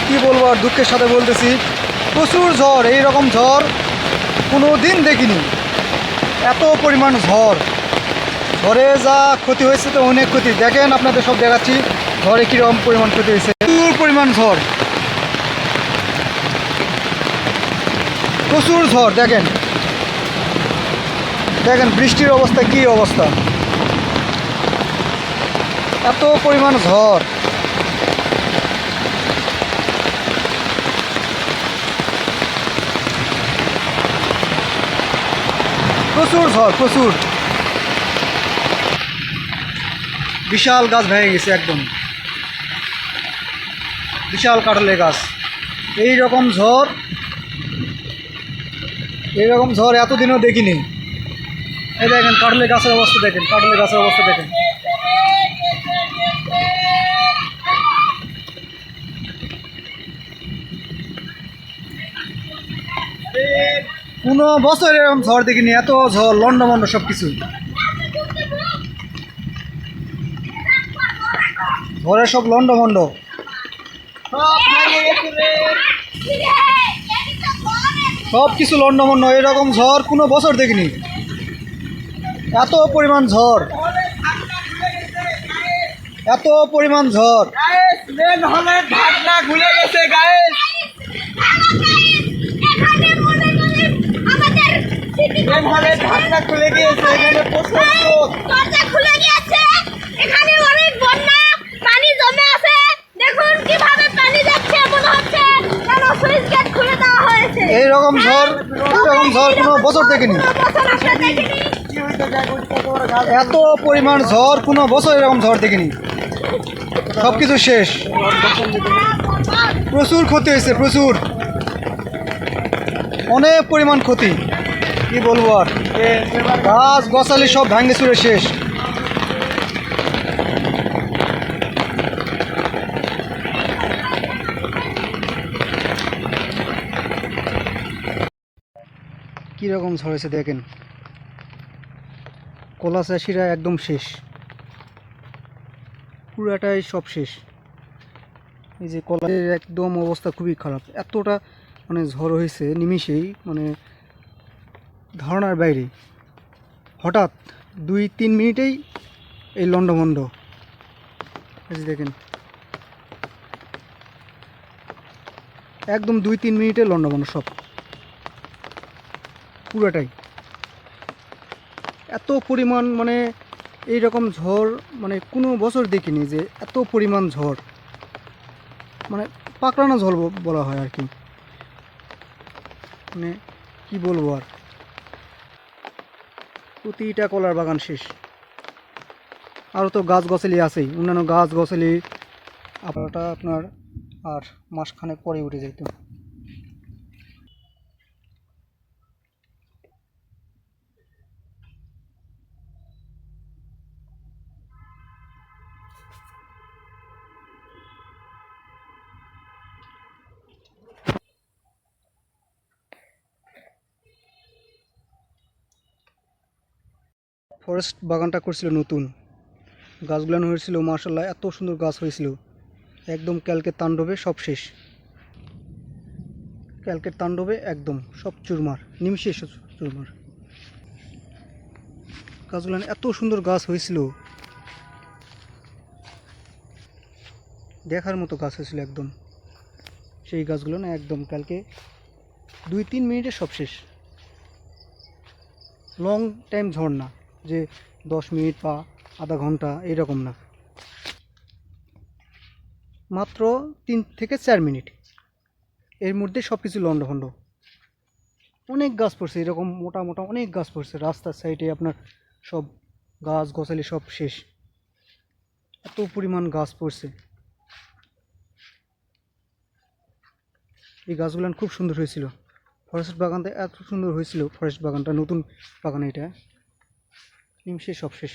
কি বলবো আর, দুঃখের সাথে বলতেছি, প্রচুর ঝড়। এই রকম ঝড় কোনো দিন দেখিনি, এত পরিমাণ ঝড়। ঝড়ে যা ক্ষতি হয়েছে তো অনেক ক্ষতি। দেখেন, আপনাদের সব দেখাচ্ছি ঝড়ে কীরকম পরিমাণ ক্ষতি হয়েছে। প্রচুর পরিমাণ ঝড়, প্রচুর ঝড়। দেখেন দেখেন বৃষ্টির অবস্থা, কি অবস্থা, এত পরিমাণ ঝড়। প্রচুর ঝড়, প্রচুর। বিশাল গাছ ভেঙে গেছে, একদম বিশাল কাঁঠালের গাছ। এই রকম ঝড় এতদিনও দেখিনি। এই দেখেন কাঁঠালের গাছের অবস্থা, দেখেন কাঁঠালের গাছের অবস্থা দেখেন। কোনো বছর এরকম ঝড় দেখিনি, এত ঝড়, লন্ডমন্ড সব কিছু। ঝড়ে সব লন্ডমন্ড, সব কিছু লন্ডমন্ড। এরকম ঝড় কোনো বছর দেখিনি, এত পরিমাণ ঝড়, এত পরিমাণ ঝড়। খুলে গিয়েছে, এখানে প্রচুর দরজা খুলে গিয়েছে, এখানে অনেক বন্যা, পানি জমে আছে। দেখুন কিভাবে পানি যাচ্ছে, মনে হচ্ছে যেন সুইচ গেট খুলে দেওয়া হয়েছে। এইরকম ঝড় কোনো বছর দেখিনি, এত পরিমাণ ঝড় কোনো বছর এরকম ঝড় দেখিনি। সব কিছু শেষ, প্রচুর ক্ষতি হয়েছে, প্রচুর, অনেক পরিমাণ ক্ষতি। কি বলবো আর, গাছ গছালি সব ভাঙে চুরে শেষ। কীরকম ঝড়েছে দেখেন, কলা চাষিরা একদম শেষ, পুরাটাই সব শেষ। এই যে কলার একদম অবস্থা খুবই খারাপ, এতটা মানে ঝড় হয়েছে নিমিষেই, মানে ধারণার বাইরে। হঠাৎ 2-3 মিনিটেই এই লন্ডভন্ড। এই যে দেখেন, একদম 2-3 মিনিটে লন্ডভন্ড সব, পুরাটাই। এত পরিমাণ, মানে এই রকম ঝড় মানে কোনো বছর দেখিনি যে এত পরিমাণ ঝড়, মানে পাকড়ানো ঝড় বলা হয় আর কি। মানে কি বলবো আর, প্রতিটা কলার বাগান শেষ। আরও তো গাছ গছালি আছেই, অন্যান্য গাছ গছালি আপনার আর মাসখানেক পরে উঠে যেত। ফরেস্ট বাগানটা করছিল নতুন, গাছগুলো হয়েছিল মাশাআল্লাহ, এত সুন্দর গাছ হয়েছিল। একদম ক্যালকের তাণ্ডবে সব শেষ, ক্যালকের তাণ্ডবে একদম সব চুরমার, নিমিষে সব চুরমার। গাছগুলো এত সুন্দর গাছ হয়েছিল, দেখার মতো গাছ হয়েছিল একদম। সেই গাছগুলো না একদম কালকে 2-3 মিনিটে সব শেষ। লং টাইম ঝড় না যে 10 মিনিট বা আধা ঘন্টা, এরকম না, মাত্র 3 থেকে 4 মিনিট, এর মধ্যে সব কিছু লন্ডভন্ড। অনেক গাছ পড়ছে, এরকম মোটা মোটা অনেক গাছ পড়ছে রাস্তার সাইডে, আপনার সব গাছ গছালি সব শেষ, এত পরিমাণ গাছ পড়ছে। এই গাছগুলো খুব সুন্দর হয়েছিল, ফরেস্ট বাগানটা এত সুন্দর হয়েছিল। ফরেস্ট বাগানটা নতুন বাগান, এটা নিমিষে সব শেষ।